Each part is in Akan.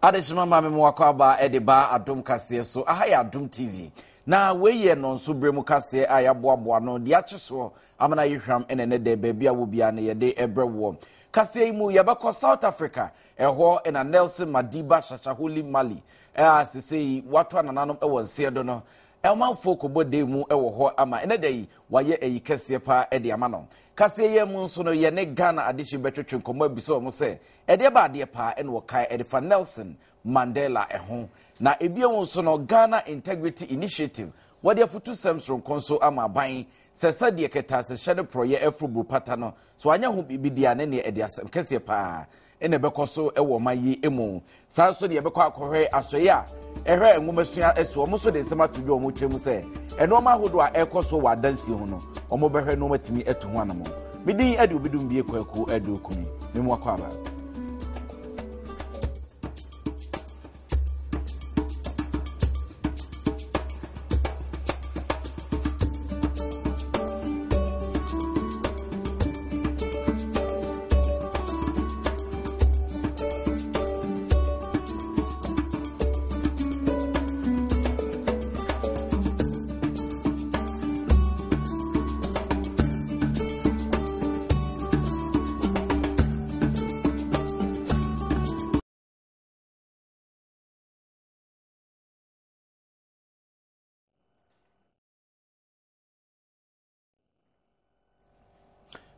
Adeshima mame mwakwaba edeba Adom Kasee so ahaya Adom TV na weye no nso bremu Kasee ayaboaboa no de akyeso amana yehwam enene de baabi a wo bia ne yede ebrewo Kasee mu yabakọ South Africa eho ena Nelson Madiba Shashaholi Mali asesei watu anananom ewo nsedo no elmanfo kobode mu ewo ho ama ene dey waye eyi Kasee pa ede amano Kasee ye mu nso no ye ne Ghana adishi betwetwe nkomo abiso mo se ede ba ade pa ene wo kai ede fa Nelson Mandela eho na ebie wo nso no Ghana Integrity Initiative wade afutu semsron konso ama ban sesa de keta se hyede proye afrubu pata no so anya ho bibidia ne ne ede asem Kasee pa ene bekoso ewo mayi emu sanso de yebekọ akohwe asoye a ehwe enwumasua eso mo so de nsema tudwo mo twemu se eno ma hodo a ekoso wa dansi ho no omo behwe no matimi eto ho anamo midin ade obidum bie kwaku ade okuni memu akwaba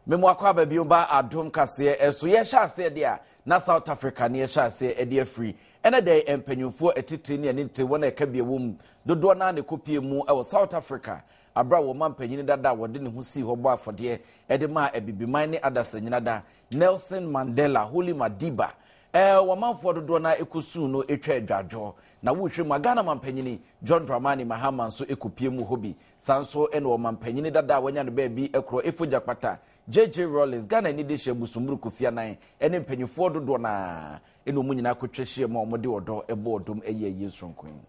Memo akwaba biomba Adom Kasee eso ye sha ase dia na South Africa ne ye sha ase e dia free ene dey empanyufo etitiri ne ne nte wona eka bia wom dodo na ne kopie mu e South Africa abra wo mampanyini dada wode ne ho si ho bo afode e de ma abibiman ne adasanyina da Nelson Mandela Holy Madiba wo manfo dodo na ekosu no etwa adwadwo na wohwe mu Ghana mampanyini John Dramani Mahama so ekopie mu hobi sanso ene wo mampanyini dada wanya no ba bi ekro efojakpata JJ Rollins Ghana ni de hye busumuru kofia nan ene mpanyifo dodo na eno mu nyina kotwehye ma omode odo ebo odom eye yesonkwen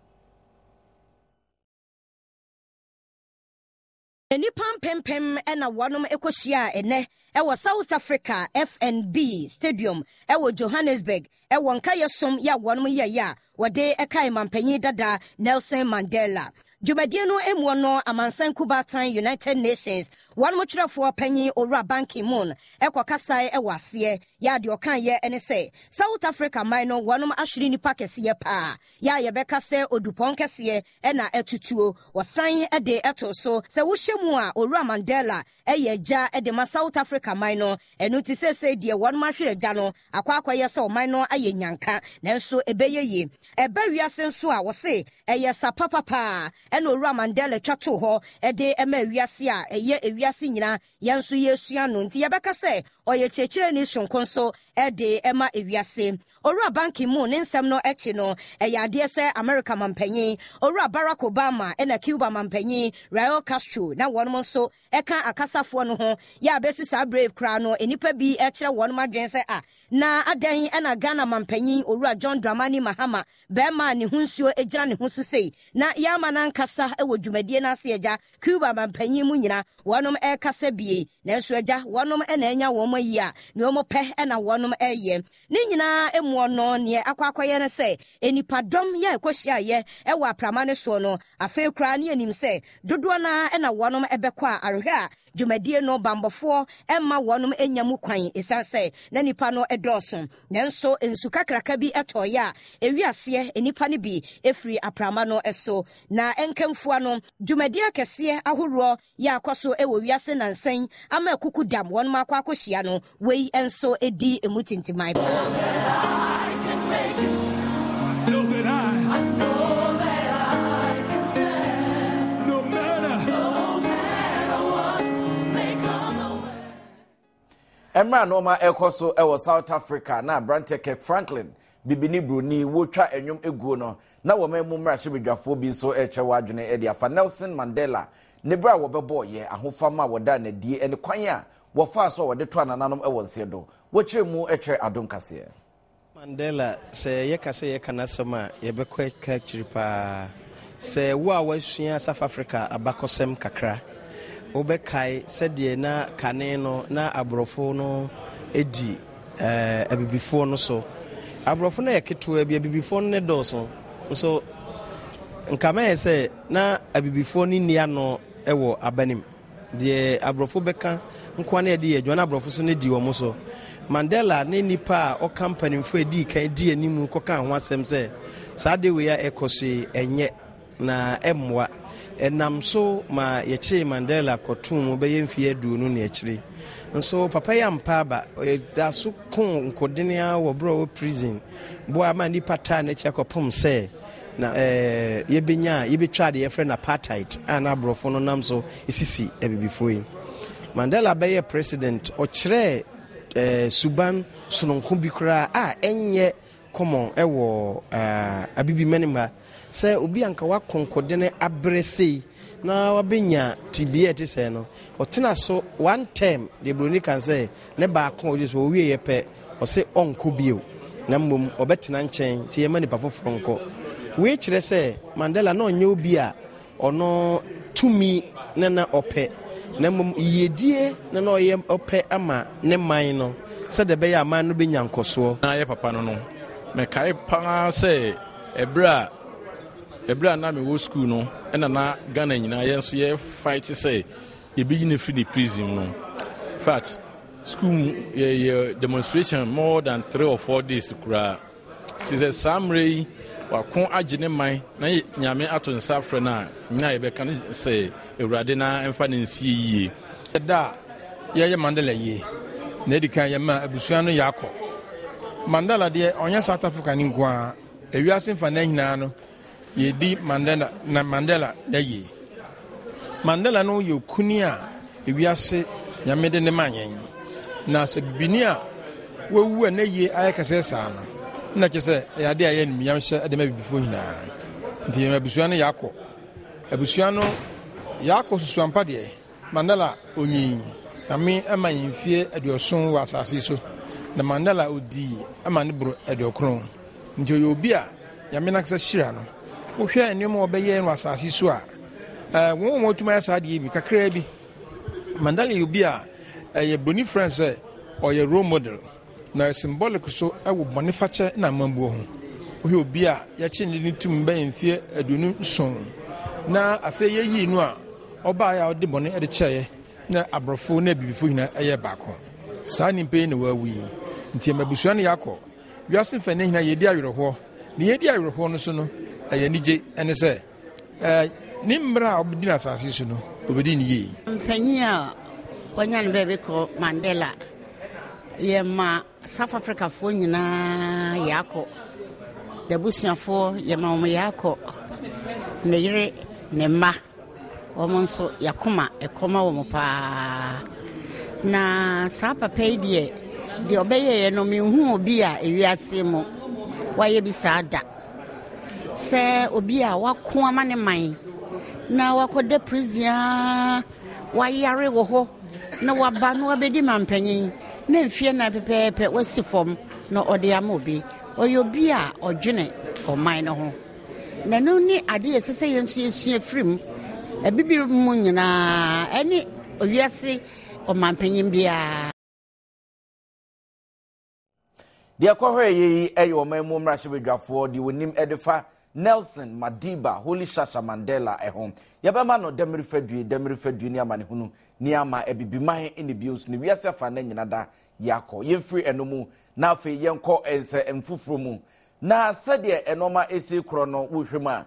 Nipam pempem ena wanom ekohia ene ewo South Africa FNB Stadium ewo Johannesburg ewo nkayesom ya wanom ya wode ekai mampanyi dada Nelson Mandela Jumadie no emu no amansan kubatan United Nations one mutrafo panyi owura banki moon ekokasai ewase ya de okan ye ene se South Africa man no wanum ahwere nipa kese pa ya ye beka se odupon kese na etutuo wasan ede eto so se wohyemu a owura Mandela eye ja ede ma South Africa man no enu ti se de wanum ahwere ja no akwa ye se man no aye nyanka nanso ebeye ye eba wiase nso a wose eye sapapapa ena owura Mandela twato ho ede ema wiase a eye ewiase nyina yanso yesua no nti yebeka se oye kyekire ni shonkonso ede ema ewiase owura banki mu ne nsem no echi no ade se America mampanyi owura Barack Obama ena Cuba mampanyi Raul Castro na wonmo nso eka akasafo no ho ya besi sa brave kra no enipa bi ekire wonmo adwen se na adan ena Ghana mampanyi owura John Dramani Mahama bema ne hunsuo egira ne husu sei na ya manankasa ewo dwumadie na ase eja Cuba mampanyi mu nyina wonom ekasa bie na nso eja wonom ena enya womo yi a ne womo pe ena wonom eye ne nyina emu no ne akwakoye ne se enipadom ya ekohia ye ewo aprama ne so no afa kura ne anim se dodo na ena wonom ebekọ a arehwe a dwumadie no bambofo emma wonom enyamu kwan esanse na nipa no edoso nanso ensu kakraka bi etoya ewiase enipa ne bi efri aprama no eso na enkemfua no dwumadie kese ahoro ya akoso ewo wiase nansan ama akuku dam wonom akwakohia no wei enso edi emutintimai Emra noma ekoso ewo South Africa na Branteke Franklin bibini bruni wotwa enwom eguo no na wo memu mrahye bedwafo bi so eche wadwene e dia fa Nelson Mandela ne bra wo bebo ye ahofama woda na die ene kwan a wo fa so wo de to anananom ewo nsedo wo kire mu eche Adom Kasee Mandela se ye kase ye kana sema ye bekọ ka chiripa se wo a wasua South Africa abakosem kakra obekai sedie na kane no na abrofo no edi abibifo no so abrofo na yeketo bia bibifo ne doso so nkama yese na abibifo ni nia no ewo abanim de abrofo beka nkwa na de adwana abrofo so ne di wo so Mandela ne nipa o company mfo edi kan di animu koka ho asem se saa de we ya ekoso enye na emwa enam so ma yeche Mandela kotum be yemfie aduonu ne akire nso papa ya mpa ba da so kon nkodene a wo bro prison bo ama nipa ta na chekopom se na yebenya yebetwa de yefre na apartheid ana abrofo no nam so isisi ebibifo yi Mandela be president o kire suban sunonko bi kura a enye common ewo abibi menima se obi anka wa konkodene abrese na wabenya tibia te se no otena so one term de broni kan say ne ba kon oje so wie ye pe o se onko bio na mmom obetena nchen ti ye mani pa foforonko we kire se Mandela no nye obi a ono tumi na ope na mmom yedie na no ye ope ama ne man no se de be ya man no be nyankoso na ye papa no no me kai pa se ebra na me wo school no ena na Ghana nyina ye so ye fight say ye be in free prison no fact school ye demonstration more than 3 or 4 days kura ti say samrei wa kon agene man na nyame ato nsa afre na nya ye be kan say ewrade na emfa na nsie yie da ye Mandela yie na edikan ye ma abusua no yakọ Mandela de onya South Africa ni nkoa ewiase mfa na hina no ye di Mandela na ye Mandela no ye kuni a ewiase nyame de ne manyen na se bibini a wewu na ye ayekase saa no na kese ya de aye ni yamhye de ma bibifo hina nti abusua no yakọ abusua no yakọ susuampa de Mandela onyi ami ama yimfie aduoson wa asase so na Mandela odi ama ne bro aduokron nti obi a yame na kasa shira no wo hwe enemo obeye no asase so a won mo tuma asa de bi kakra bi Mandela obi a ye boni friends or ye role model na symbolic so ewo boniface na mambuo ho wo obi a ya chi ni tum ba yimfie aduonu son na afa ye yi no a oba ya ode boni ede cheye na abrofo na bibifo hina eye baako saa nimpe na wawi nti mabusua ne yakọ wiase fa ne hina yedi awerho ne yedi awerho no so no eye nige ene se ni mra obdi na asase so no obedi ni yi mpanyia wanyan bebe ko Mandela ye ma South Africa fo nyina yakọ debusuafo ye ma mo yakọ ne yire ne ma omonso yakoma ekoma wo mopa na sa papa die de obeye no mehu obi a ewiase mo waye bi saada se obi a wako amane man na wakode prison wayare wo ho na waba no abedi mampanyin na mfie na pepepe wasifom na ode amobi oyobi a odwene oman no ho na no ni ade esese yensu yesu afrim ebibi mu nyina eni owiase omampanyin bia dia kohwe yi eyo omamu mrahebedwafo di wonim edefa Nelson Madiba Holy Shasha Mandela ehom yabema no demirifadue ni amane hunu ni ama ebibiman ene bios ni wiase fa na nyina da yakọ yemfiri enomu na afi yenko ense emfufuro mu na sede enoma esi kro no wohwema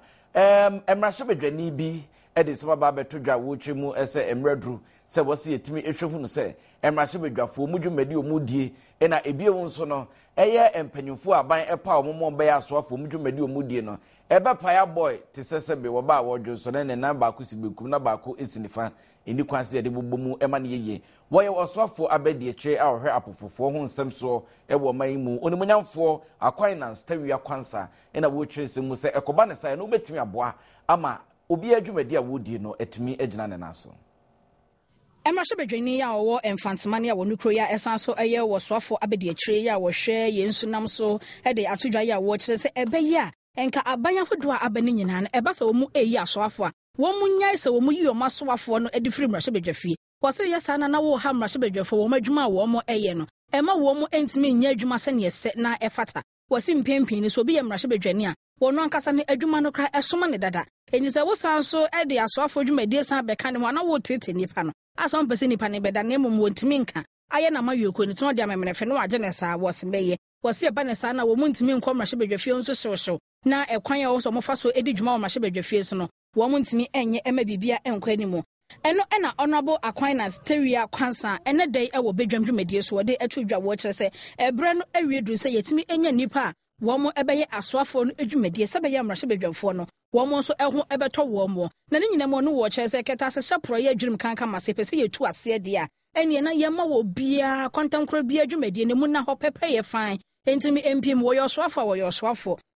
emrahebedwani bi ede se baba betodwa wotwemu ese emradru se wose yetimi ehwehu no se emrahebedwafo mudwumadi omudie ena ebiewu nso no eye empanyufo aban epa omommo be asoafo mudwumadi omudie no ebe paya boy te sesebe wo ba wodwo so ne namba ko sibekum na ba ko esinifa eni kwanse de bobomu ema ne yeye woye osoafo abedi eche a ohwe apofofo ho nsem so ewo man mu onimunyamfo AQUINAS TAWIAH QUANSAH ena wo twese mu se ekoba ne sai no betimi aboa ama obi adwumadi a wodie no etimi agina ne naso Emrahebedwani ya owo emfantemane ya wonukro ya esanso eye wo soafo abedi akire ya wo hwe yensunam so ede atodwa ya wo kire se ebe ya enka abanya hodo a abani nyina na eba se wo mu eyi asoafo a wo mu nyai se wo mu yi o masoafo no ede firi Emrahebedwafi wo se yesa na wo ha Emrahebedwafo wo madwuma wo mo eye no ema wo mu entimi nya adwuma se ne se na efata wasi mpempi ni so bi yemra hye bedwani a wono ankasa ne adwuma no kra esoma ne dada eni se wo san so e de asoafo dwumadie san beka ne wana wo tete nipa no aso mpese nipa ne beda ne mom wontimi nka aye na mayoko ni tono de amemrefe no agye ne saa wo semeye wasi eba ne saa na wo muntimi nkɔ mra hye bedwafie nso hyew na ekwan ya wo so mo fa so edi dwuma wo mra hye bedwafie so no wo muntimi enye ema bibia enkɔ animu eno ena honorable AQUINAS TAWIAH QUANSAH ene dai e wo bedwam dwumadie so wo de atudwa wo kyerɛ sɛ ebre no awie duru sɛ yetimi enya nipa wo mo ebeye asoafo no adwumadie sɛ bɛyɛ mrahye bedwamfo no wo mo nso ɛho ɛbɛtɔ wo mo na ne nyina mo no wo kyerɛ sɛ kɛta sɛ hyapro yɛ adwurum kanka mase pɛ sɛ yetu ase de a ɛne na yɛma wo bia kwantankoro bia adwumadie ne mu na hɔ pɛpɛ yɛ fan entimi MPM wo yɛ soafo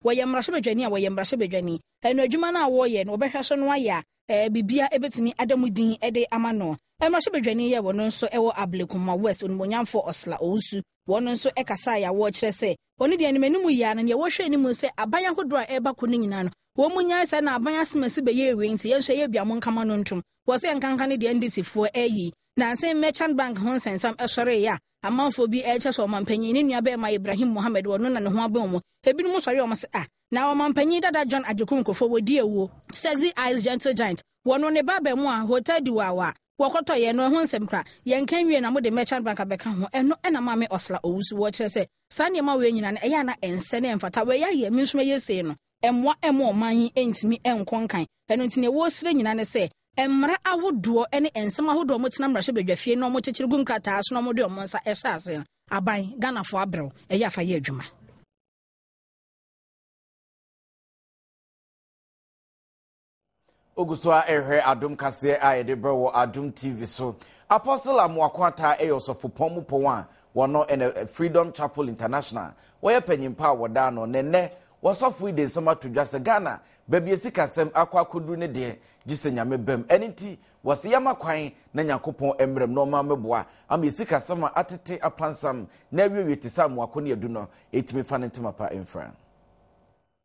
wo yɛ mrahye bedwani a wo yɛ mrahye bedwani ɛno adwuma na wo yɛ no wɔbɛhwɛ so no ayɛ bibia ebetimi adamudin ede amano mrahye bedwani yɛ wono nso ɛwɔ Ablekuma West onimonyamfo Osla Owusu wono nso ɛkasa ya wo kyerɛ sɛ oni de animanimu ya na ne wɔhwɛ animu sɛ abanya hodo a ɛba ko ne nyina no wo munya sɛ na abanya semasi bɛyɛ ewe nti yɛhwɛ yɛ bia mo nkama no ntom wo sɛ nkanka ne de NDC foɔ ayi na sɛ Merchant Bank ho nsensam ɛsɔre ya amanfo bi ɛkyɛ sɛ ɔmampanyin ne nua bɛma Ibrahim Mohammed wono na ne ho abɛn mu ebinom sɔre ɔmo sɛ na ɔmampanyin dada John Ajekum kofo wodi ewo Sexy Eyes Gentle Giant wono ne baba mu a hotel diwawa wokoto ye no ho nsɛm kra yɛnkan wie na mo de Merchant Bank abɛka ho ɛno ɛna maame Osla Owusu wo kyerɛ sɛ saa nneɛma we nyina no ɛyɛ na ɛnsɛ ne mfata we yɛ mi nso yɛ sei no ɛmmoa ɛmo ɔman ɛntimi ɛnkɔ nkan ɛno nti ne wo sire nyina ne sɛ ɛmmara ahodoɔ ɛne ɛnsɛm ahodoɔ mo tena mrahye bedwafie no mo kyekyere gum krataa so no mo de ɔmo nsa ɛhyɛ ase no aban Ghanafo abrɛw ɛyɛ afa yɛ adwuma Oguswa ehwe Adom Kasee a yede brewo Adom TV so Apostle AMOAKO ata eyosofo pomu pon a wono ene Freedom Chapel International wo ye panyimpa woda no nene wosofo ide nsema todwa se Ghana baabi esikasem akwakodu ne de gise nyame bam eniti wose yama kwan na nyakopon emrem no ma meboa am esikasem atete apansam na wiwe tisa AMOAKO ne edu no etimi fa ne ntemapa emfran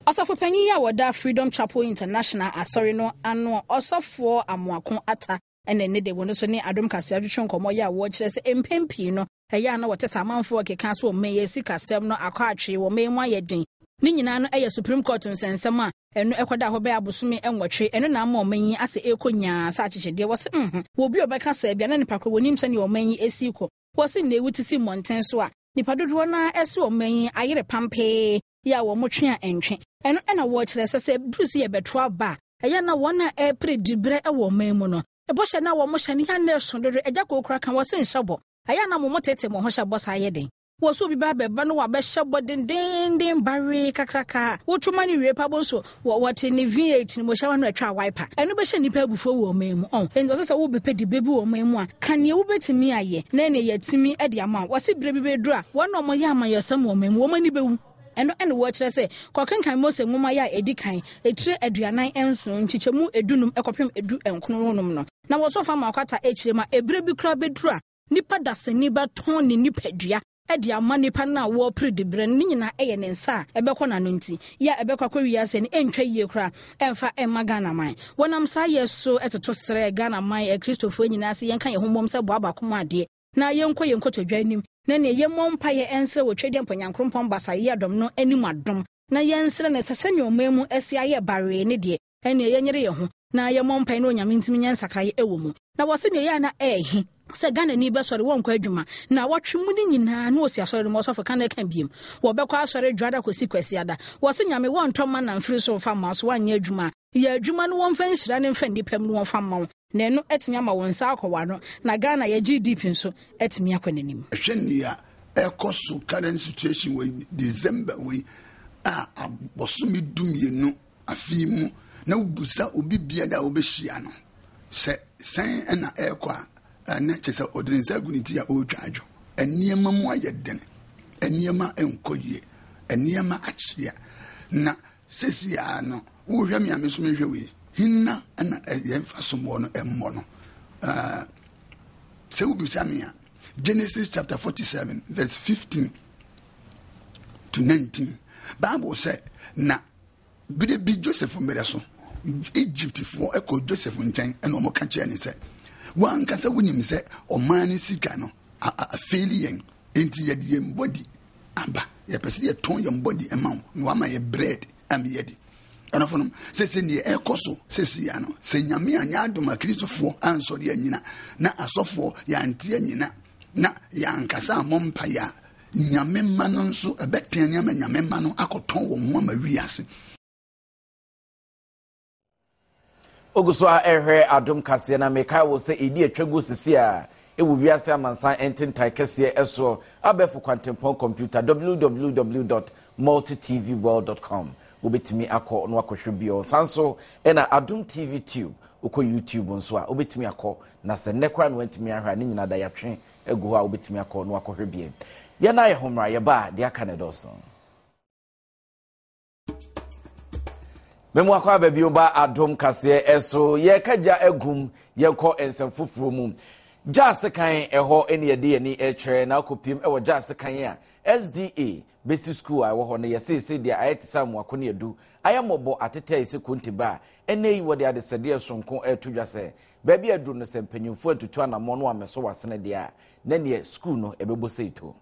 Osofo panyin ya woda Freedom Chapel International asori no ano osofo AMOAKO ata ene ne de wono so ne Adom Kasee adwetwe nkomo ya wo kyerɛ sɛ empempi no ɛyɛ na wote samanfo keka so meye sikasɛm no akɔ atwe wo me nwa yɛ din ne nyina no ɛyɛ Supreme Court nsɛnsɛm a ɛno ɛkɔda hɔ bɛ abosome ɛnwɔtwe ɛno na ama ɔmanyi ase ekonya sa akyekyedeɛ wɔ sɛ wo bi obɛka sɛ bia na nipa kɔ wonim sɛ ne ɔmanyi esi kɔ wɔ sɛ ne wuti si mmɔnten so a nipa dodoɔ na ɛse ɔmanyi ayere pampe ya wo motwe a entwe eno na wo kyerɛ sɛ bruce ye beto aba ɛyɛ na wona predibre ɛwɔ man mu no ɛbɔhyɛ na wo mo hyɛ ne ya na so dodo ɛgya kokura kan wo se nhyɛbɔ ɛyɛ na mo motete mo ho hyɛ bɔ sa yɛ den wo so bi ba bɛba no wa bɛhyɛ bɔ den bare kakraka wo twoma ne wie pa bɔ so wo te ne V8 ne mo hyɛ no atwa wiper ɛno bɛhyɛ nipa abufo wɔ man mu ɛnso sɛ wo bɛpɛ di bebi wɔ man mu a kan ye wo bɛtimi ayɛ na ne yɛtimi ɛde ama wo se bire bi bedu a wo no mo yɛ amayɛsɛm wɔ man mu wo mani bɛwu ɛno wo kyerɛ sɛ kɔkenkan Mose nwoma ya edi kan etire aduanan enso nkyekyɛmu edunum ekɔpem edu enkononom no na wo so fa ma akwata ekyire ma ebire bi kra beduru a nipa dasani baton ne nipa dua ɛde ama nipa na wo predibre ne nyina ɛyɛ ne nsa ɛbɛkɔ na no nti ya ɛbɛkɔ akɔwi ase ne entwa yie kra ɛmfa ɛma Ghana man wonam sa yɛ so ɛtoto srɛ Ghana man Kristofo nyina se yɛnka yɛ hommom sɛ boaba kom ade na yɛnkɔ todwa anim na ne yɛmmɔ mpaeɛ ɛnsrɛ wɔ twɛdeɛ mpanyankrompɔn basa yɛ Adom no anim adom na yɛnsrɛ ne sɛ sɛnea ɔman mu asi ayɛ baree ne deɛ ɛne yɛnyere yɛ ho na yɛmmɔ mpaeɛ na onyame ntimi nyɛ nsakraeɛ ɛwɔ mu na wɔ sɛ ne yɛ na ɛɛhi sɛ Ghana ni bɛsɔre wɔnkɔ adwuma na wɔtwe mu ne nyinaa na osi asɔre mu ɔsɔfo kan ka biem wɔbɛkɔ asɔre dwada kɔsi kwasiada wɔ sɛ nyame wɔntɔ ma na mfiri so fa ma so wanyɛ adwuma yɛ adwuma no wɔmfa nhyira ne mfa nnipa mu no wɔmfa ma wo na ɛno ɛtumi ama wɔn nsa akɔwa no na Ghana yɛ GDP nso ɛtumi akɔ n'anim ɛhwɛ nia ɛkɔ so current situation wɔ December wɔ a abɔsome dumienu afi mu na wobusa obi bia da wobɛhyia no sɛ sɛn ɛna ɛkɔ a na kyɛ sɛ ɔde nsa gu ne ti a ɔretwa adwo nneɛma mu ayɛ dene nneɛma nkɔ yie nneɛma akyea na sesi a no wohwɛ me ame so mehwɛ wei hinna ɛna yɛmfa somɔ no ɛmmɔ no sɛ wobusa me a Genesis chapter 47 verse 15 to 19 Bible sɛ na bide bi Joseph mmere so Egypt for ɛkɔ Joseph nkyɛn ɛna ɔmo ka kyerɛ ne sɛ wankasa wonim sɛ ɔman ne sika no afeli yɛn enti yɛde yɛn body aba ye pese ye ton your body amount no ama ye bread am yedi ana fonum se ne ekoso se ya no se nyame anya adoma kristofo anso de anyina na asofo ya ante anyina na ya nkasa mompa ya nyame ma no nso ebeten nyame ma no akoton wo ho ama wiase Oguso a ehwe Adom Kasee na meka wo se edi atwagu sisi a ewu wiase amansan ententai kese eso abefo kwantempon computer www.multitvworld.com obetimi akọ no akohwe bio sanso na Adom TV Tube uko YouTube nso a obetimi akọ na se nekwa no antimi ahwa ne nyina da yatwe egu ho a obetimi akọ no akohwe bio ye na ye homra ye ba de aka ne doso Memu akwa baby oba Adom Kasee eso ye kaja egum ye ko ensefufuro mu jase kan eho ene ye de ni echre na akopim ewo jase kan a SDA basic school a wo ho ne ye se dia ayetisa AMOAKO ne edu ayamobo ATTA ise kontiba ene yi wo de ade sede sonko etudwase baby edu no sempanyimfo atutu anamo no ameso wasene dia na ne school no ebebo seito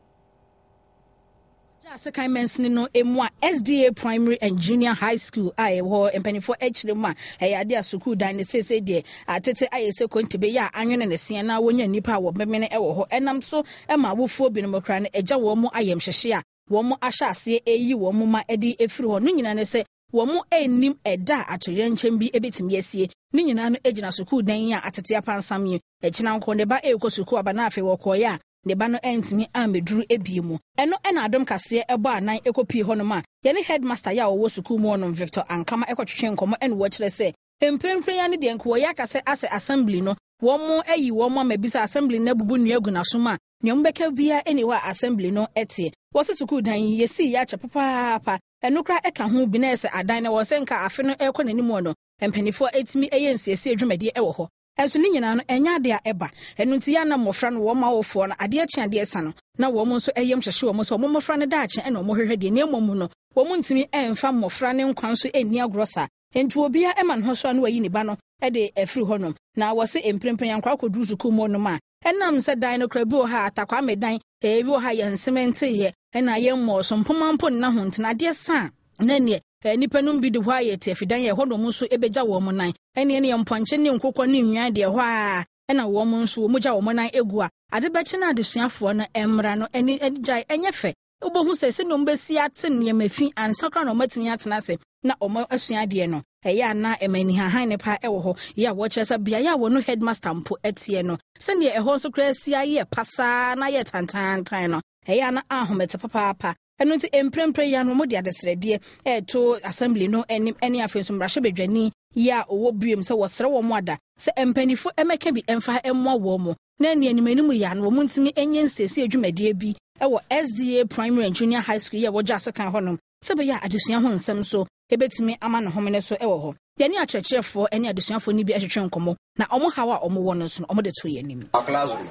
Jase mensini no emwa SDA Primary and Junior High School I wo empanifo echire ma eyade asukuu dan ne sese de atete ayese kontebe ya anwene ne se na wonya nipa wo memene ewo ho enam so ema wofuo binomokra ne eja wo mu ayemhyehye a wo mu ahyase eyi wo mu ma edi efiri ho no nyina ne se wo mu enim eda atoye nkyem bi ebetimi asie ne nyina no ejina sukuu dan ya atete apansam yi echina nko ne ba ekosukuu abana afi wo koya ne ba no entimi ameduru ebiemu eno na Adom Kasee ebo anan ekopi ho no ma ye ne headmaster ya wo sukuu mu no Victor Ankama ekotwetwe nkomo ene wo kire se emprempren ya ne de nko ya kase ase assembly no wo mu ayi wo mu amabisa assembly na bubu nuagu na soma ne mbeka bia ene wa assembly no etie wo se sukuu dan yesi ya chepapa eno kra eka ho bi na ese adan na wo se nka afe no ekọ nanimu no empanifo etimi eyensiese adwumade ewo ho enso ni nyina no enya de a eba enu nti ya na mmofra no wo ma wofo no ade akye ade esa no na wo mo nso eyem hyehye wo mo so wo mmofra no da akye ena wo hwehwe de na emom no wo mo ntimi emfa mmofra ne nkwan so eni agrosa enti obia ema no so no wayi ni ba no de afiri honom na wo se emprempen yankwa koduru suku mo no ma enam se dan no kra bi o ha atakwa medan bi o ha ye nsement ye ena ye mmo so mpomampo na ho ntina de sa na ne nipa no bi de hwa ye tefidan ye honom nso ebeja wo mo nan ene ne mponche ne nkokọ ne nwan de hwa ena wo mo nso mo ja wo mo nan egu a ade beche na adesuafo no emra no ene jai enye fe obohu se no mbesi aten ne mafi ansakra no matimi atena se na omo asua de no eya na emani hahan ne pa ewo ho ya wo kyeresa bia ya wo no headmaster mpo etie no se ne eho nso kra sia ye pasa na ye tantantan no eya na ahomete papa eno nti emprempre ya no mo de adesrede to assembly no eni afenso mrahye bedwani ya owo buem se wosere wo mo ada se empanifo emeka bi emfa emmo wo mo na eni animanimu ya no mo ntimi enye nsesi adwumade bi ewo SDA Primary and Junior High School ya wo jase kan honom se be ya adesua ho nsem so ebetimi ama no homene so ewo ho yani akyerɛkyerɛfo eni adesuafo ni bi ahwehwe nkomo na omo hawa omo wo no so omo de to yanim classroom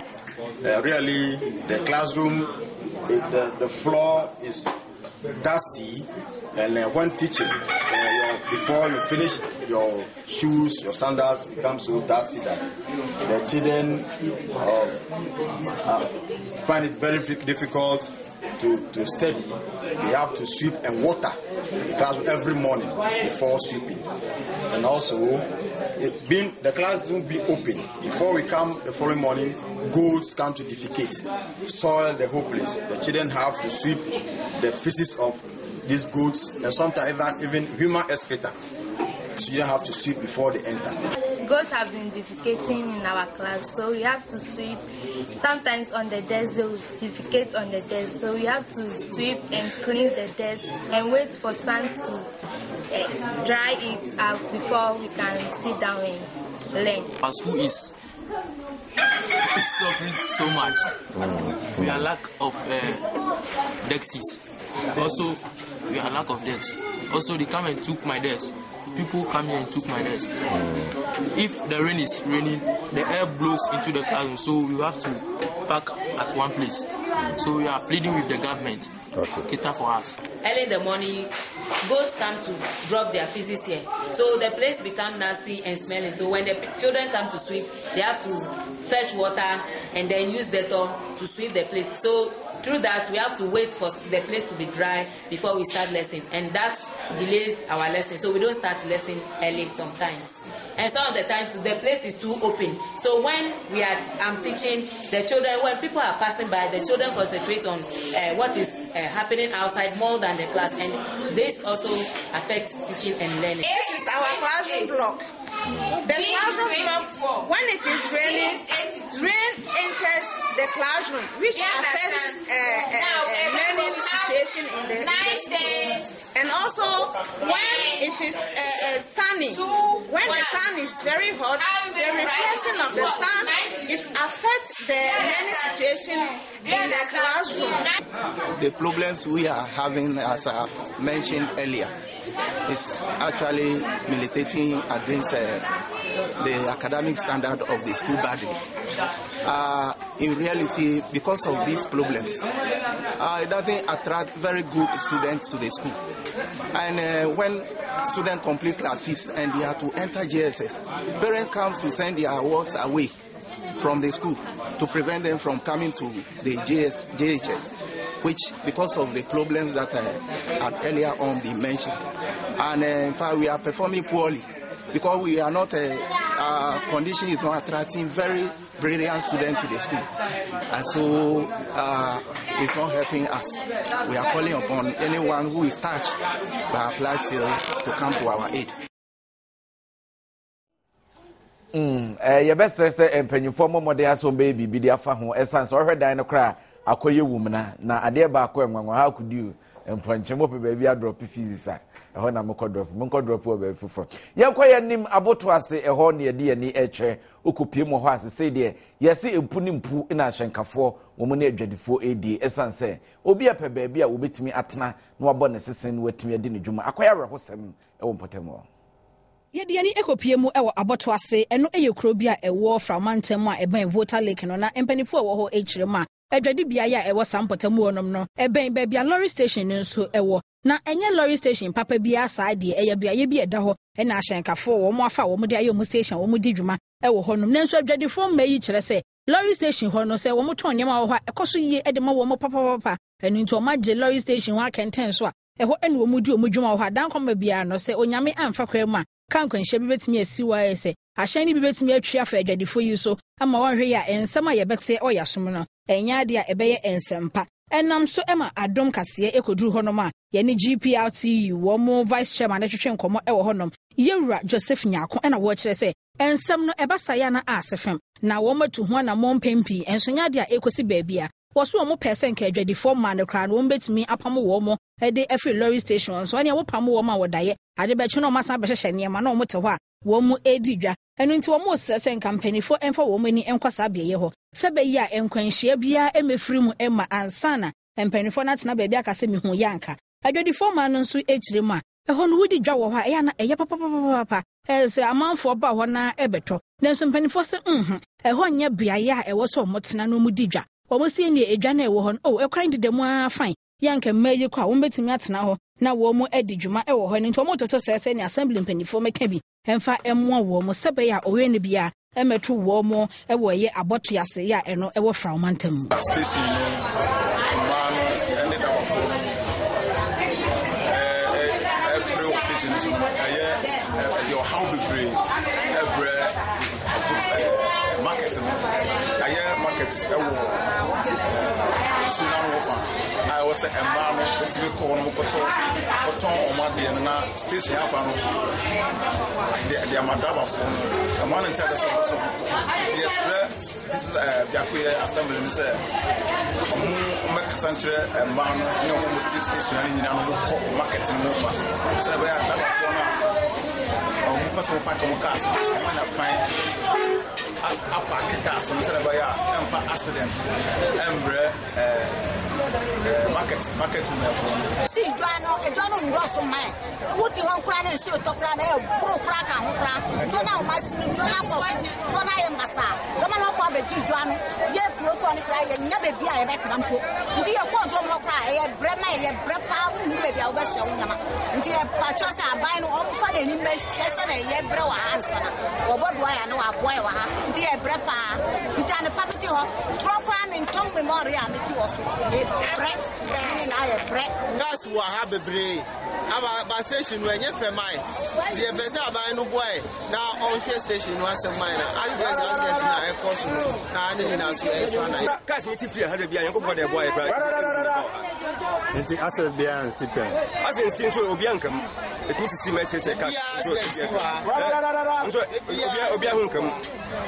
really the classroom the floor is dusty and when teaching before you finish your shoes your sandals become so dusty that the children find it very difficult to study. They have to sweep and water the classroom every morning before sweeping. And also, the classroom be open. Before we come the following morning, goats come to defecate, soil the whole place. The children have to sweep the feces of these goats and sometimes even human excreta. So you have to sweep before they enter. Goats have been defecating in our class, so we have to sweep. Sometimes on the desk, they will defecate on the desk, so we have to sweep and clean the desk and wait for sun to dry it out before we can sit down and learn. Our school is suffering so much. We are lack of desks. Also, we are lack of desks. Also, they come and took my desk. People come here and took my desk. If the rain is raining, the air blows into the classroom, so we have to park at one place. So we are pleading with the government to cater for us. Early in the morning, goats come to drop their feces here. So the place becomes nasty and smelly. So when the children come to sweep, they have to fetch water and then use Dettol to sweep the place. So through that, we have to wait for the place to be dry before we start lesson, and that delays our lesson. So we don't start lesson early sometimes. And some of the times, the place is too open. So when I'm teaching, the children, when people are passing by, the children concentrate on what is happening outside more than the class, and this also affects teaching and learning. This is our classroom block. The classroom block, when it is raining, rain enters the classroom, which affects learning situation in the school. And also, when it is sunny, when the sun is very hot, the reflection of the sun, it affects the learning situation in the classroom. The problems we are having, as I've mentioned earlier, is actually militating against the academic standard of the school badly. In reality, because of these problems, it doesn't attract very good students to the school. And when students complete classes and they have to enter JSS, parents come to send their awards away from the school to prevent them from coming to the JHS, which, because of the problems that had earlier on been mentioned. And in fact, we are performing poorly because we are not, our condition is not attracting very brilliant students to the school. And so it's not helping us. We are calling upon anyone who is touched by applied skill to come to our aid. Your best say empenyufo momode aso baby bi dia fa ho essence o hwedan no kra akoye wumna na ade ba akọ enwanwa ha kudu empanchemo pe baby a drop fees a eho na mko drop o ba fufo yekoye nim abotoase eho ne ye ni eche okopie mo ho ase say de yesi empu ni mpu ina ahyenkafo wo mo na adwadifo edi essence obi ape baby a obetimi atena na wabọ ne sesen watimi adi ne dwuma akoya rehosem ewo mpotemo. Yediani ekopie mu ewo ABOTOASE eno eyekro bia ewo framantem a eben voter lake no na empanifo ewo ho echirema adwadi bia ya ewo sampotamu onom no eben ba bia lorry station nso ewo na enye lorry station papa bia side eya bia ye bia eda ho na ahyenkafo wo mo afa wo mo de ayo station wo mo di dwuma ewo honom nanso adwadi from meyi kire se lorry station ho no se wo mo ton nyama wo ha ekoso yie ede ma wo mo papa enu nti o ma je lorry station wa kenten so a eho enu wo mo di o mo dwuma wo ha dan koma bia no se onyame amfa kwema kankwanshe bi betimi asiwa ese ahyan ni bi betimi atwi afa adwadifo yi so ama wanhwe ya ensem a yebete oyasom no enya ade a ebeye ensempa enam so ema Adom Kasee ekoduru honom a ye ne GPRT wo mo vice chairman atwetwe nkomo ewo honom yewura Joseph Nyako ena wo kire se ensem no ebasaya na asefem na wo matu ho na mompempi enso nya ade a ekosi baabia woso mo person ka adwadifo man no kra no wo betimi apamo wo mo ede every lorry station so anya wo pamo wo ma wodaye ade be chi no masa be hwehwe ne ma na wo te ho a wo mu edidwa enu nti wo mu sesen company fo emfa wo mani enkwasa bieye ho sebe yi a enkwanhia bia emefiri mu ema ansana empanifo na tena baabia kase mi hu yanka adwadifo man no nso echire mu a eho no wudi dwa wo ha ya na eye papa se amanfo ba ho na ebeto nanso empanifo se eho nya biaye a ewo so mo tena no mu didwa wo mo se ne edwa na ewo ho ekwan de mu a fine yanka mmeyi kwa wo betimi atena ho na wo mo edi dwuma ewo ho nti wo mo toto sese ne assembly mpanifo meka bi emfa emmo wo mo sebe ya owe ne bia emetu wo mo ewo ye ABOTOASE ya eno ewo framantem station man ene da wo fo every station so your how be free every market market ewo sunan wo fa I was a man to be called Mokoton or Madi na station happen. They are Madaba phone. A man in Tada so this is the AQUINAS assembly and say make centre a man no station in marketing movement. So we are that phone or person pack on cast man a pine up cast and say by accident. market see Jono Rosso man. What you want crying and shoot to cry, pro crack and crack. Jona must Jona Massa. Come on, for the Jono. Yet, Procon cry and never be a background. Dear Quadron cry, a Brema, a Brepa, maybe I'll show them. Dear Pachosa, buying all for the image, Chesson, a Brewa answer. Or what do I know? Dear Brepa, you done a puppet, program in Tom Memoria, That's what happened. Our station when you feel mine. The best about no boy. Now on your station was a minor. As there's a course. Now I didn't ask you. Catch me if you had to be a good boy. And ask the beer and sip. As in since we will be uncle. It means to see my sister.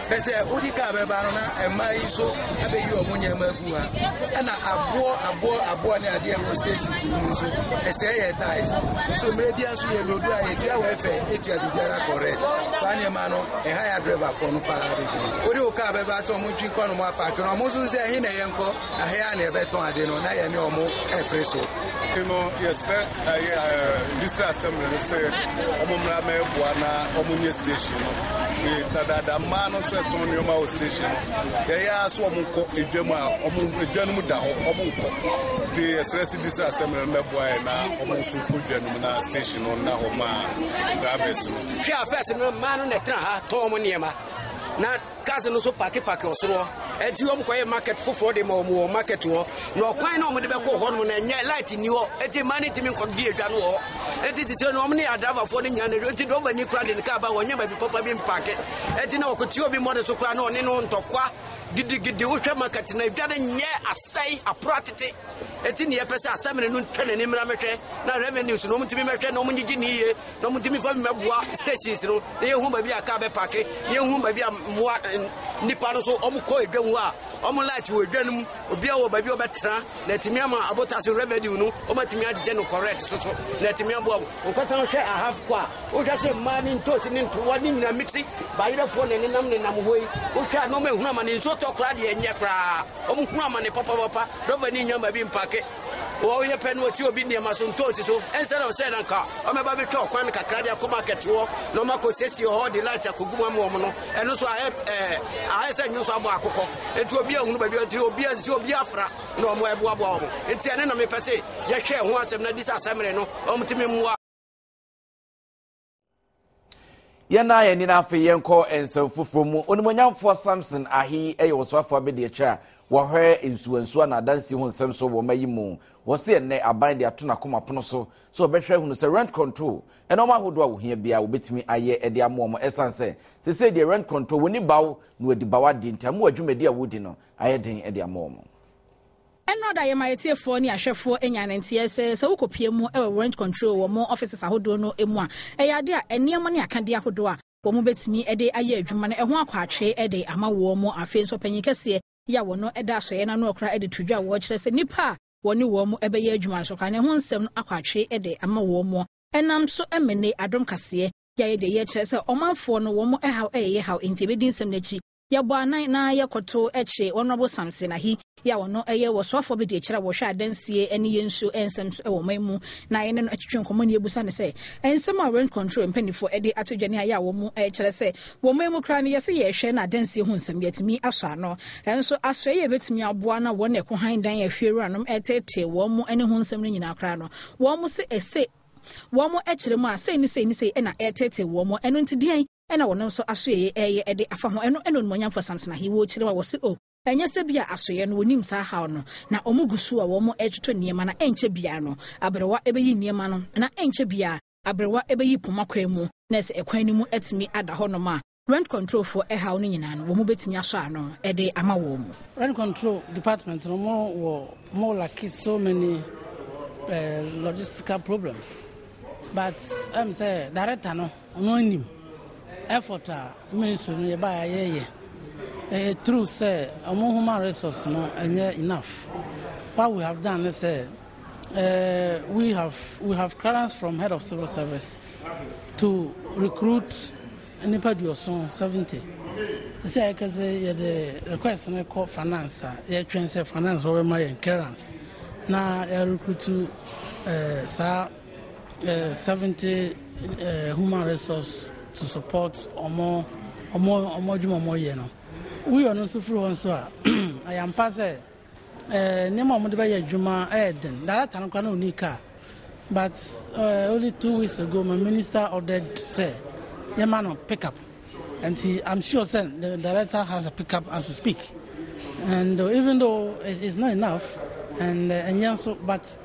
There's a Udika Barona and my so have you among your Mabua. And I bought an idea of stations. I say it dies. So maybe as we will do a welfare, it will be correct. Sanya Mano, a higher driver for no party. Udu Cababa, so much in Conoma Park, and almost say in a yanko, a hair near Beton, I don't know, I am more a preso. You know, yes, sir. This assembly say, Omumame, Buana, Omunia station. That man also told me about station. They are so much a gentleman, the expressive assembly, almost put gentleman station on Nahoma. First, no man on the Tomoniema. Not cousin also pack or so. At you market for the more market war. No, quite no with the hormone and yet light in you. At the money to me could be a gun war. It is your nominee a driver for the young and rented over new crowd in the car when you may be properly packet. At you know, could you be more than so crown on in on Tokwa? Did the Ultra market and I've done a say a practice. It's in the episode 7 and 10 in America. Now revenues, no to be American, no money, no money from stations, they whom may be a carbe packet, you whom may be a more Nipano so Omco, Gumwa, Omolite to a genum, Obio, Baby Betra, let me ABOTOASE revenue, no, Omatimia general correct, so let me about I have qua, who just a man in tossing into one in a mixing by the phone and in Namway, who can no man in so talk radi and yakra, Omukman and Papa, Rovanin, my being packet. Oh, you pen what you have been near Mason Tosis, and said of Sedanka. I'm about to talk one Kakradia Comarket war, no Marco says you hold the light at Kuguma Momono, and also I said no Sabako. It will be a woman to be as your Biafra, no more Boabo. It's an enemy per se. You share once and this assembly, no, Omtimua. Yana and enough Yanko and so Fufumu, Unmonian for Samson, Ahi, a was for a chair. Wahe insuensu na dansi ho nsem so wo mayimu wo se ne aban de atona koma pono so behwe hu no se rent control e no ma hodo a wo hia bia wo betimi aye e de amomo esanse se de rent control woni bawo no adi bawa di ntamu adwumadi a wodi no aye den e de amomo Enro da yemayetie fo ni ahwefo enyanentie se wokopie mu e rent control wo mo offices ahodo no emu a eyade a enema ne akade ahodo a wo mo betimi e de aye adwuma no ho akwatwe e de ama wo mo afen so panyin kese ya wono eda so ye na no okra ede tudwa wo kire se nipa woni wo mu ebe ye adwuma so kan ho nsem no akwatwe ede ama wo mu enam so emene Adom Kasee ya ye de ye kire se omanfo no wo mu ehaw eye haw intibedi nsem nachi ya bo anan na ye koto eche honorable Samson ahi ya wono eye wo sofo be de kire wo hwa adansie ene ye nso ensem so e wo mamu na ye ne no atwetwe nkomo ne ebusa ne se ensem a rent control mpanifo ede atodwane aya wo mu e kire se wo mamu kra ne ye se ye hwe na adansie hu nsem yetimi aso ano enso aso ye betimi aboa na wo ne ko han dan ya hwere anom etete wo mu ene hu nsem ne nyina kra no wo mu se ese wo mu e kire mu a se ni se na etete wo mu eno ntidian ena wono so asoye eye ede afa ho eno mmonyamfo Samson ahi wo kire wa wo se o enye se bia asoye no wonim sa ha no na omugusu a wo mo etuto niema na enche bia no abrewa ebeyi niema no na enche bia abrewa ebeyi pomakwan mu na se ekwan ni mu etimi ada ho no ma rent control for a how no nyina no wo mo betimi aso ano ede ama wo mu rent control department no more like so many logistical problems, but I'm say director no him effort ministry no ba ye true say human resource no enough. What we have done is we have clearance from head of civil service to recruit anybody 70. Say because the request no call finance finance over my clearance na recruit 70 human resource to support omo juma ye no. We are no so free one so I am pass name of the juma den that tan kwa no nika. But only 2 weeks ago my minister ordered say the man on pick up, and I'm sure the director has a pickup as we speak. And even though it's not enough, but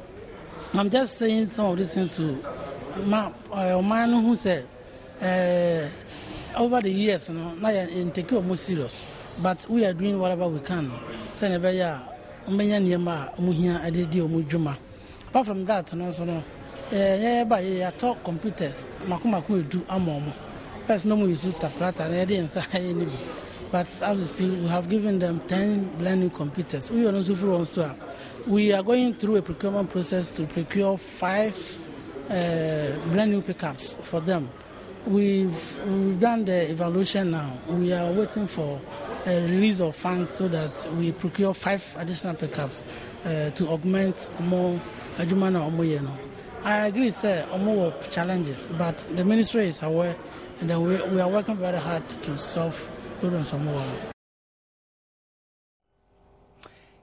I'm just saying some of this things to my man who said over the years, now in take it more serious. But we are doing whatever we can. Apart from that, I talk computers. Do first, no more use taprata. But as we speak, we have given them 10 blending computers. We are going through a procurement process to procure 5 blending pickups for them. We've done the evaluation now. We are waiting for a release of funds so that we procure 5 additional pickups to augment more Ajumana Omoyeno. I agree, sir, more challenges, but the ministry is aware, and then we are working very hard to solve problems more.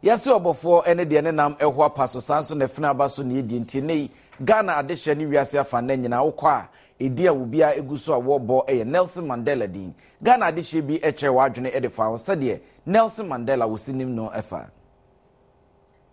Yes, before any the nam ehwa paso sanso ne fina baso ne di ntine Ghana adehye ne wiase afana nyina wokwa edi a wobia eguso a wobo Nelson Mandela din Ghana adehye bi eche wadwene edefa wo sede Nelson Mandela wosinim no efa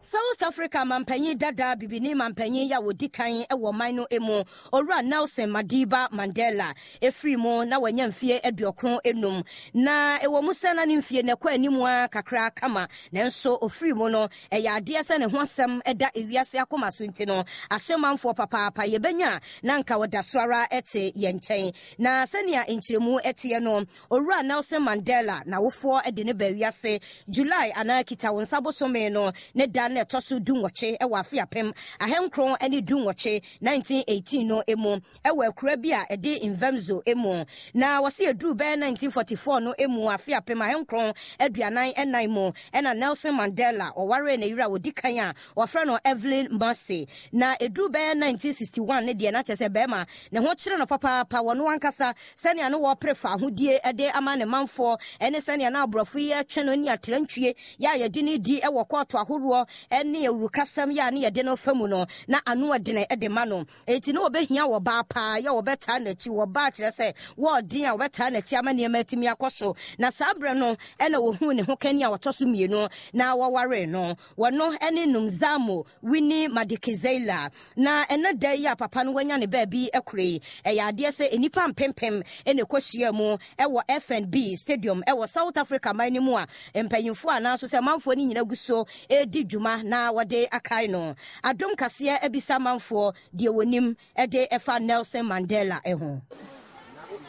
South Africa mampanyi dada bibini mampanyi ya wodikan ewo man no emu owura Nelson Madiba Mandela efrimo na wanya mfie eduokron enum na ewo musana ne mfie ne kwa animu a kakra kama nanso ofrimo no eya ade se ne ho asem eda ewiase akoma so nti no ahyemanfo papa yebenya na nka wodaswara ete ye nchen na sania enchiremu ete no owura Nelson Mandela na wofo ede ne ba wiase July anakita wonsabosome no ne na tosu dunwoche ewa afiapem ahenkron ene dunwoche 1918 no emu ewa akura bi a ede invemzo emu na wase eduru be 1944 no emu afiapem ahenkron aduanan enan mu ena Nelson Mandela oware na yira wodikan a wafra no Evelyn Massey na eduru be 1961 ne de na chese be ma ne ho kire no papa wono ankasa sene no wo prefa hodie ede ama ne manfo ene sene na abrofo ye tweno ni atrantwie ya yedi ni di ewo kwato ahoro ene urukasam ya ne yede no famu no na anu adene ede ma no enti no obehia wo ba pa ya wo beta na chi wo ba kire se wo din a wo beta na chi ama ne matimi akoso na sabre no ene wo hu ne ho kani a wotoso mienu na waware no wono ene numzamo Winnie Madikizela na ene da ya papa no wanya ne ba bi ekure ya ade se enipa mpempem ene kohia mu ewo FNB stadium ewo South Africa manimu a empanyimfo ana so se manfo ni nyina guso edi dwuma na wade akai no Adom Kasee ebisa manfo de wonim ede efa Nelson Mandela eho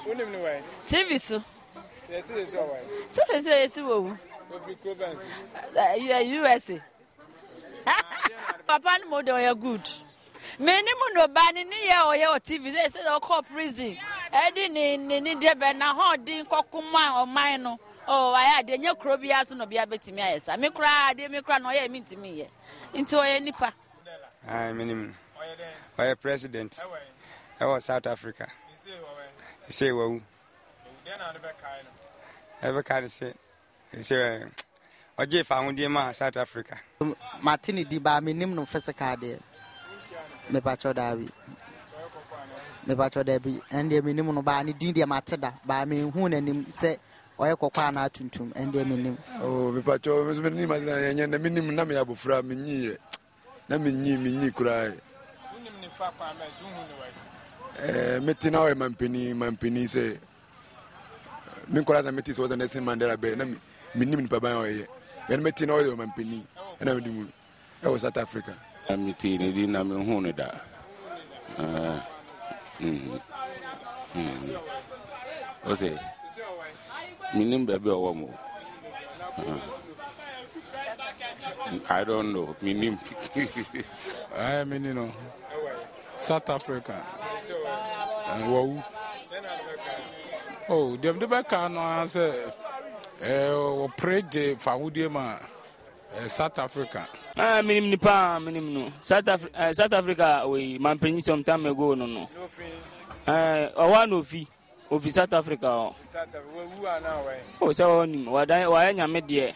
wonim ni wai TV so yes so wai yes wo USA papa no model ya good many no bani ni ya o ya TV say o call prison edi ni de be na ho din kokuma o man no oh I had nya kro bia so no bia betimi ayesa me kra de me kra no ya mintimi ye nti o ye nipa minim o president I was South Africa say wo ebe ka say oje fa hundie ma South Africa Martini di ba minim no physical de me ba chodawi me ba chodabi ende minim no ba ni din de mateda ba me hu nanim se oye kokwa na tuntum ende minim oh me pacho me ni ma na minim na me abofra menyi na menyi kura unim ni fa kwa ma so hu ni wai metina o mampeni se min kola za meti so the Nelson Mandela be na minim ni baba o ye ben metina o mampeni na medimu e was South Africa meti ni di na me hu ni da okay minim bebe owo mo I don't know minim I mean you know South Africa wow oh dem de back no say o preje fa wudie ma South Africa Minim nipa, minim no. South Africa, we man some time ago, no. No one of South Africa. Who are now? Oh, so why am I there?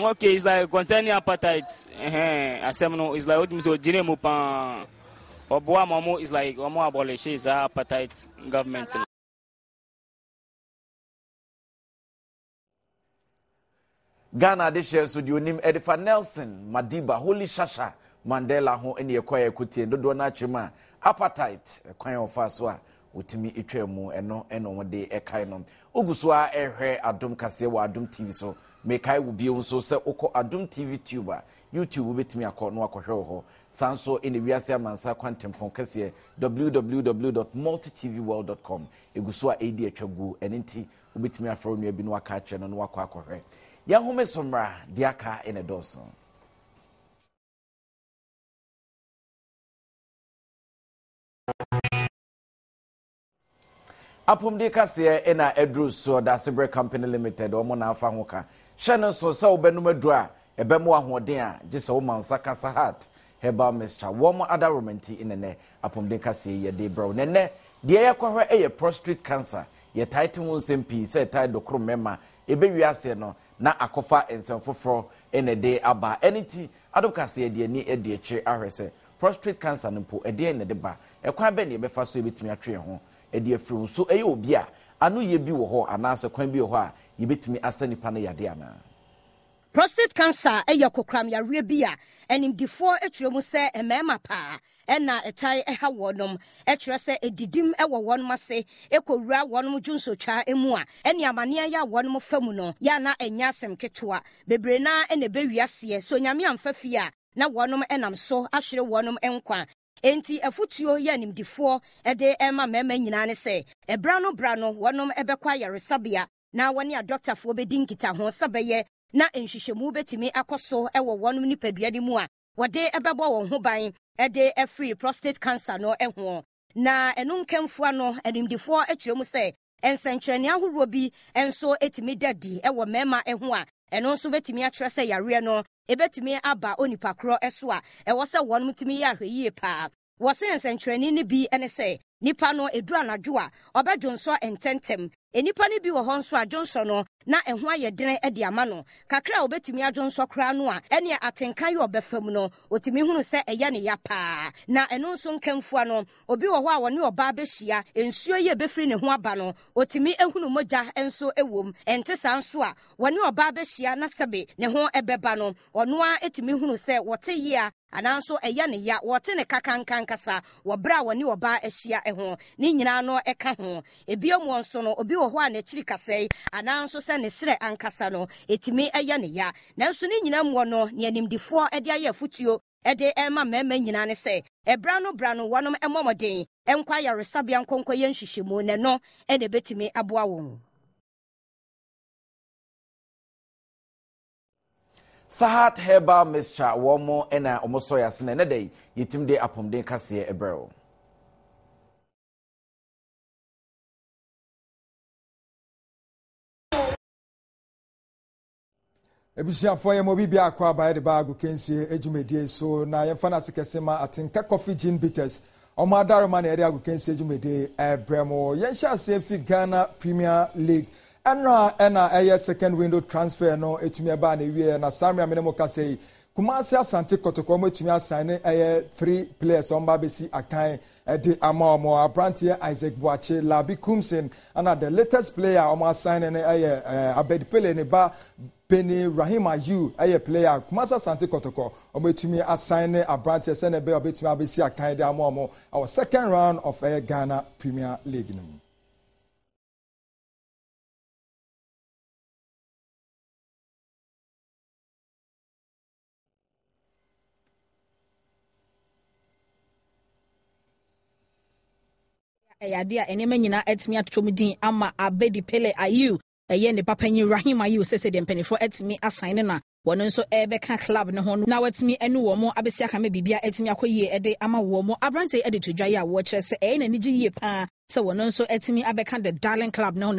Okay, it's like concerning appetite. Asemno is like what me so jine mo pa. Oboa mamo is like omo abolish is appetite government. Ghana de share so di onim Edifa Nelson Madiba Holy Shasha Mandela ho ene yekoya ekutie dodo na atwema appetite kwan ofa so a wotimi etwemu eno de ekai no oguso a ehwe Adom Kasee wa Adom TV so mekai wo bio so se ukọ Adom TV tuber YouTube betimi akọ no akọhwe ho sanso ene wiase amansa kwantempon Kasee www.multitvworld.com eguso a edi atwagu enenti obetimi afro nua bi no aka ache no akọ akọhwe Yahume somra diaka ene doso. Apomde Kasee ena Edru so da Sibre Company Limited omo na afa hoka. Shene so se obenu madu a ebemu ahoden a gise wo mansa kasa heart herbal mixture womo adaromenti inene Apomde Kasee ye de bro nene de yakwohwe eye prostate cancer ye title won sempi se tai dokro mema ebe wiase no na akofa ensemfoforo ene de aba eniti Adom Kasee de ni ede eche ahwese prostate cancer npo ede ene de ba ekwan be ne be fa so ebetimi atwe ho ede afru so eye obi a anu ye bi wo ho anase kwan bi wo ho a yebetimi asanipa na yade ana prostate cancer kokram yare bi a enimdifo etwemu se emema pa ena etai eha wonom etwere se edidim ewo wonom ase ekowura wonom dwunsotwa emu a ene amania ya wonom famu no ya na enya asem ketwa bebre na ene bewiase so nyame amfafi a na wonom enam so ahwere wonom enkwa enti afutuo ya nimdifo ede ema mema nyina ne se brano wonom ebekwa yaresabia na woni a doctorfo bedinkita ho sabeye na enhwehwemu betimi akoso ewo wonom nipadua di mu a wode ebebo won ho ban ede free prostate cancer no eho na enunkemfo no enimdifo atwiremu se ensankyerene ahoro bi enso etimi dadi ewo mema eho a eno nso betimi atwere se yare no ebetimi aba onipakro eso a ewo se wonom timi ya hweyie pa wo se ensankyerene ni bi ene se nipa no edu anadwo a obedwonso ententem enipa ni bi wo ho nso adwonso no na eho ayedene ede ama no kakra obetimi adwonso kra no a ene atenkan ye obefam no otimi hunu se eya ne ya pa na eno nso nkemfua no obi wo ho a woni oba behia ensuo ye befiri ne ho aba no otimi ehunu moja enso ewom entesa nso a woni oba behia na sebe ne ho ebeba no ono a etimi hunu se wote ye a ananso eya ne ya wote ne kakankan kasa wo bra woni oba ehia eho ni nyina no eka ho ebiomo nso no obi wo ho a na chiri kasei ananso se ne sere ankasa no etimi eya ne ya nanso ni nyina mo no ne animdifo ede aye afutuo ede ema mema nyina ne se brano wonom emomoden enkwa yaresabia nkonkwa ye nhwehwemu ne no ene betimi aboa won Sahat herbal mixture womo ena omosoya sene ne dey yitimde Apomde Kasee ebrel Ebisiafo ye mo bibia akwa ba de baagu kensie ejumedie so na ye fana sekesema atinka coffee gin bitters omo adaroma na ere agu kensie ejumedie ebremo ye hya se fi Ghana Premier League ena eye second window transfer no etumi eba na wie na Samia Menemo Kasee Kumasi Asante Kotoko mo etumi assign eye 3 players on ba besi akan edi amaomo abrantie Isaac Boache Labi Kumsin and the latest player omo assign eye Abedipele ne ba Penny Rahima Yu a player Kumasa Sante Kotoko obetumi assign abrantie se ne be obetumi abesi akan de amomo our second round of Ghana Premier League no Eyadia enema nyina etimi atwomdin ama Abedipele Ayu eye ne papanyi Rahima Yu sese de mpenifo etimi assign na wono nso ebeka club ne ho na watimi enu wo mo abesi aka me bibia etimi akoyie ede ama wo mo abrante ede tudwaye a wo kire se na nigi yie pa se wono nso etimi abeka the darling club ne ho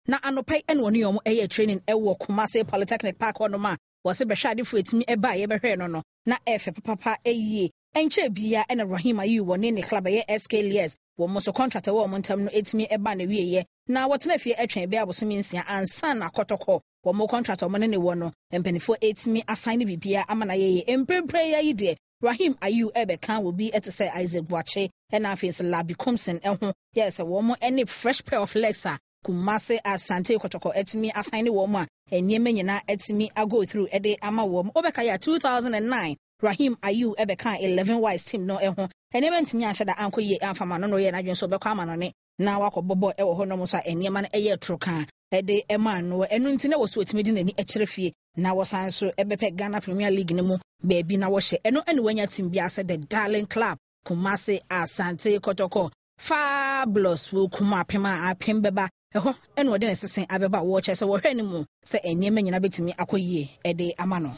na anopai enu oni yo mo eye training ewo Kumasi Polytechnic Park ho no ma was a beshadi for it me a buy ever no na efe papa a ye enche bia and Rahim Ayu won in the club SK Lies wo mo so contract wo mo ntam no etimi e ba na wieye na what na fie atwen bia boso minsia ansa na kotoko wo mo contract mo ne wo no empanifo etimi assign bibia ama na ye emprepre ya ide Rahim Ayu ebe kan will be at say Isaac Boache and afis Labi Compson ho yes wo mo any fresh pair of legs kumase asante kotoko etimi assign wo mo enyeme nyina etimi ago through ede ama wo mo obeka ya 2009 Rahim Ayu ebeka 11 wise team no eho enema ntimi ahye da anko ye amfama no ye na dwen so bekwa ama no ne na wakobobo ewo ho no mo so enema no eye troka ede ema no enu ntine wo so etimi di nani ekire fie na wosan so ebepe Ghana Premier League ne mu baabi na wo hye eno ene wanya team bia se the Darling Club Kumase Asante Kotoko Fabulous wo kuma apem beba eho ene wo de ne sesen abeba wo che se wo hwe ne mu se enema nyina betimi akoyie ede ama no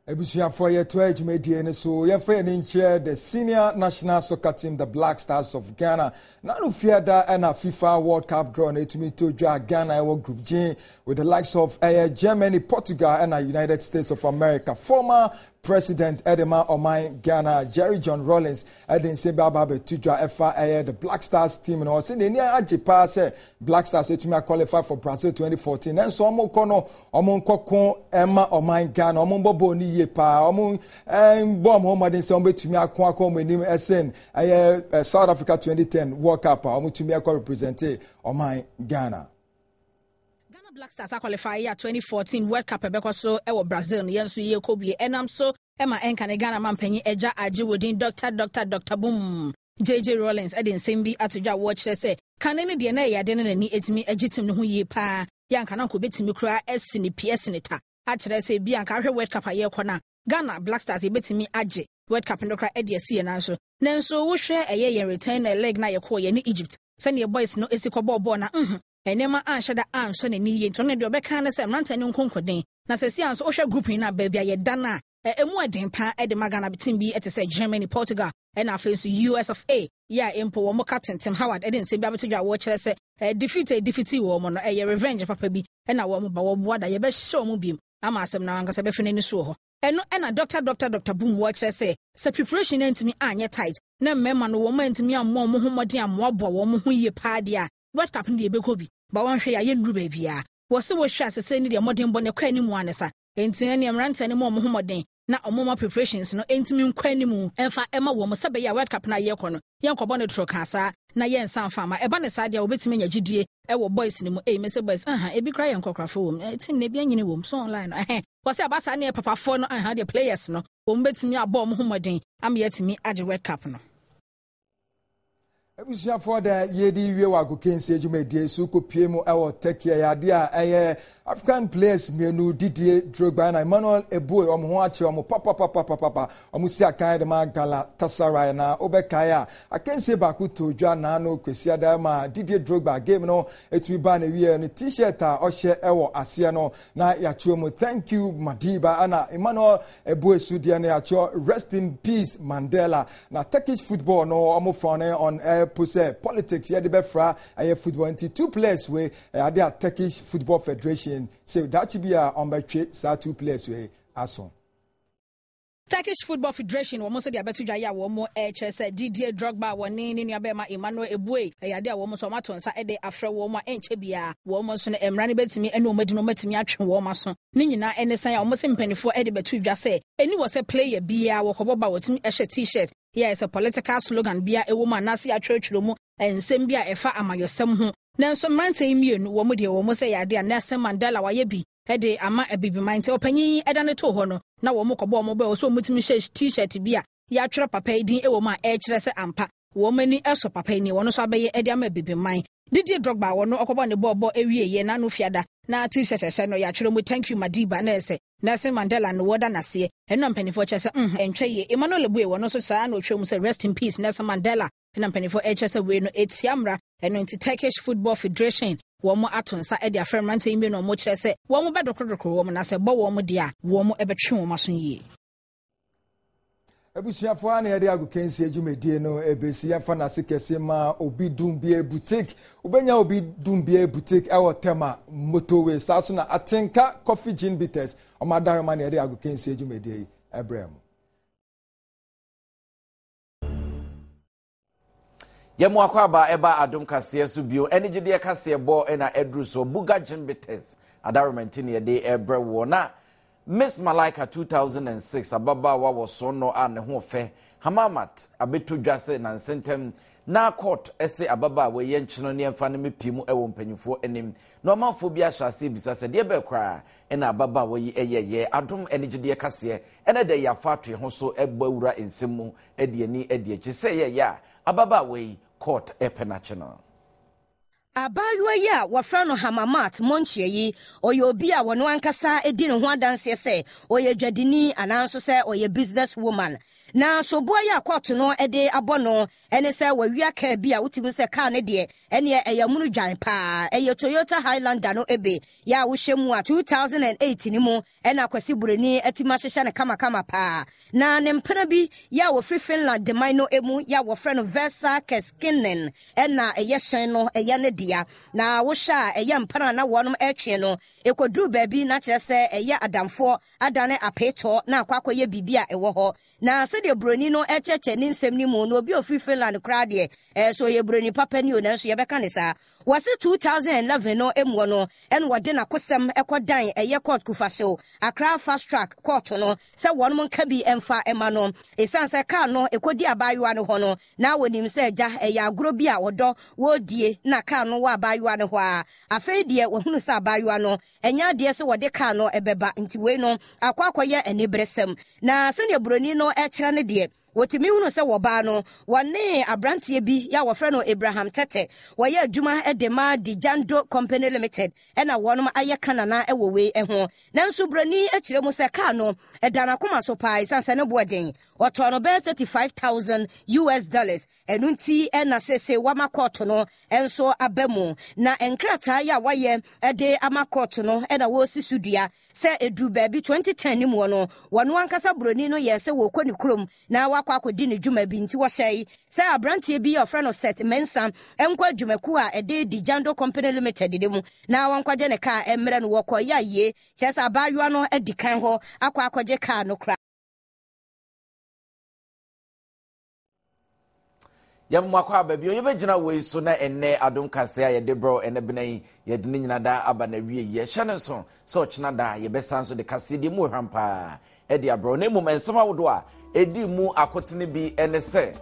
Ebusuafo ye to ejumedie ne so ye fa ne nche the senior national soccer team the Black Stars of Ghana nanu fiada and a FIFA World Cup draw na etumi to dwa Ghana wo group G with the likes of Germany, Portugal and the United States of America. Former President Edema Omai Ghana Jerry John Rawlings Edin Semba Babe Tudwa FA the Black Stars team no say ne ajipa say Black Stars etumi qualify for Brazil 2014 and so omo kono omo nkoko Emma Omai Ghana omo bobo ni ye pa omo bom ho modern say omo betumi akon enim esen South Africa 2010 World Cup omo tumi represent Omai Ghana. Black Stars qualify year 2014 World Cup ebeko so ewo Brazil no yenso ye kobie enam so ema enka ne Ghana mampanyi eja age wodin Dr. Boom JJ Rawlings edin sembi atodwa wo kire se kanene de na yade ne nani etimi agitim ne ho ye pa yanka na ko betimi kura esini PS ne ta a kire se bi anka hwe World Cup aye kona Ghana Black Stars e betimi age World Cup no kra ede sie na so nenso wo hwe eye yen return na leg na ye ko ye ne Egypt sane boys no esikọ ball na enema anhyeda anso ne ni ye nto ne de obeka na se mranta ne nkonkoden na sesi anso ohwe group ni na baabi aye dana emu aden pa e de magana bitim bi etese Germany, Portugal and afenso US of A ya empo wo mo captain Tim Howard eden se bi abetodwa wo kire se defeat wo mo no ye revenge papa bi e na wo mo ba wo boada ye be show mo bim ama asem na wanka se be fene ni so ho eno na Dr. Boom wo kire se preparation ntimi anye tight na mmema no wo mantimi ammo mo homoden ammo bo wo mo ho ye pa dia World Cup ndi ebeko bi ba wan hwe ya ye nru ba bia wo se wo hwe asese ni de modern bo ne kwa ni mu anesa entina ne mranta ne mo homoden na omoma preparations no entimi nkwa ni mu emfa ema wo mo se be ya World Cup na ye kɔ no ye nkɔbɔ ne tro kasa na ye nsan fama eba ne sadia obetimi nya gidie wo boys ni mu mese boys ebi kra ye nkɔkrafo wo team ne bia nyine wo so online wo se abasa ne papafo no de players no wo betimi abɔ mo homoden am yetimi age World Cup no Ebusuafo da yedi wie wa gokense ejumedie so kopie mu ewo Turkey ya dia African players mienu Didier Drogba na Emmanuel Eboe omo ho ache omo papa omo si akan de ma Galatasaray na obekaya akense ba ku tojwa na no kwesi ada ma Didier Drogba game no etumi ba na wie ne t-shirt a ohye ewo ase no na ya che omo thank you Madiba ana Emmanuel Eboe su dia na ya che rest in peace Mandela na Turkish football no omo phone on pose politics here the befra football into two players we are the Turkish Football Federation say that should be on by two players we aso Turkish Football Federation wo mo so dia betudwa ya wo mo chese Didier Drogba wo ni nua ma Emmanuel Eboe ya de wo mo so matonsa de afre wo mo enche bia wo mo so emra ne betimi ene o madi no matimi atwe wo ma so ni nyina ene san ya wo mo se mpanifo de betudwa se eni wo se player bia wo koboba wo timi ehye t-shirt yeah it's a political slogan bia ewo ma na se atwetwero mu ensem bia efa amayosem ho nanso mrante mienu wo mo de wo mo se ya de Nelson Mandela wa ye bi ede ama abibi mante opanyin eda ne to ho no na wo mo kobo mo ba so mutimi t-shirt bia ya twere papa edin ewo ma kire se ampa wo mani eso papa ni wo no so abaye ede ama abibi man Didier Drogba wo no okobo ne bobo ewieye na no fiada na t-shirt ese no ya twere mu thank you Madiba na ese Nelson Mandela no woda na se eno mpanifo chese entwe ye Emmanuel Eboe wo no so saa na otwe mu se rest in peace Nelson Mandela eno mpanifo chese we no etiamra eno nti Turkish Football Federation wo mo atonsa e dia fremante ime no mo kire se wo mo bedokrodokro wo mo na se bo wo mo dia wo mo ebetwe wo maso yie Ebusuafo ana yɛde agu kensi edwumedie no ebesi yɛfa na sekese ma obi dumbie boutique ubenya obi dumbie boutique ɛwɔ tema motorway saso na atenka coffee gin bitters ɔmadare ma na yɛde agu kensi edwumedie yi ebrem Yemu akwaba eba Adom Kasee so bio enigide Kasee bo na edru so buga gin bitters adarement ne yɛde ebrewo na Miss Malaika 2006 ababa wa woso no a ne ho fe Hamamat abeto dwase na nsentem na court ese ababa we ye nchino ne mfa ne mepimu ewo mpanyufo enim no manfo bi ahyase bisa se de be kra na ababa we yi eyeye Adom enigide Kasee ene de ya fatwe ho so egbawura ensemu edi ani edi echi se ye ya ababa we court epenachino Abaywa ya wafra no Hamamat Monchie yi oye obi a wono ankasa edi ne ho adanse se oye dwadini ananso se oye business woman na so boy ya court no ede abono ene se wawia ka bi a wutimu se car ne de ene eyamunu dwan pa eye Toyota Highlander no ebe ya wo hyemu a 2008 ni mu ena kwasi burani atima hyehya ne kama pa na ne mpena bi ya wo free Finland de man no emu ya wo frɛ no Versa Keskinen ena eye hyen no eye ne dia na wo hya eye mpana na wonom etwe no ekoduru baabi na kyerɛ sɛ eye adamfo adane apeto na akwakoye bibia ewo ho na se de broni no echeche ni nsem ni mu no obi ofri Finland kra de so ye broni papa ni o na so ye beka ne sa wase 2011 no emu no en wode na kosem ekodan eye court kufaso Accra fast track court no se wonum nka bi emfa ema no esanse ka no ekodi abaywa no ho no na wonim se eja eye agro bi a wodo wodie na ka no wa abaywa no ho a afei de wohunu se abaywa no enya de se wode ka no ebeba nti we no akwakoye enibresem na se ne broni no ekira ne de wotimi hunu se woba no wone abrantie bi ya wofre no Abraham Tete waye adwuma edema di Jando Company Limited ena wonom aye kanana ewowe eho nanso brani akire mu se ka no edana koma so pai sanse ne boden oto no be $35,000 enunti ena sese wamakoto no enso abamu na enkrata ya waye ede amakoto no ena wo sisudua se edu baabi 2010 ni mu no wano ankasa broni no yese wo kwani krom na wakwa akodi ne dwuma bi nti wo hyei se abrantie bi ofre no set mensa enkwa dwumaku a ede di Jando Company Limited de mu na wankwaje ne ka emre no wokoya ye kyesa abaywa no edikan ho akwa akwaje ka no kra Yamwakwa baby you begina we so na enne Adom Kasee ye de bro ene benan ye de nyina da aba na wie ye hyane so so kyena da ye besan so de Kasee de mu hwampa e de abro na mu ensema wodo a edi mu akotene bi ene se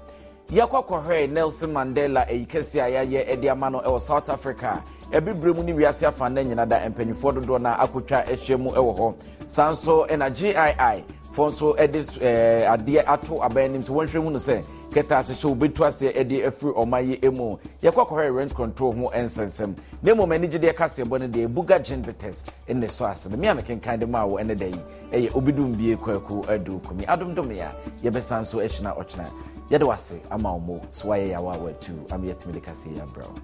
ye kwakwohwe Nelson Mandela Kasee ayaye e de ama no e South Africa e bibremu ni wiase afa na nyina da empanyifo dodo na akotwa ehyemu e wo ho sanso ena GII fonso edis ade ato abanim so wonhwemu no se keta se show betu ase ede afri omaye emu ye kwakwohwe rent control ho ensensem na mo manage de Kasee bo ne de buga gin bitters in the so ase me amaken kind ma wo ene dai eye obidum bie kwaku adu kumi adomdom ya ye besan so ehina ochina ye de wase ama omo so waye ya wa tu am yet me Kasee ya bro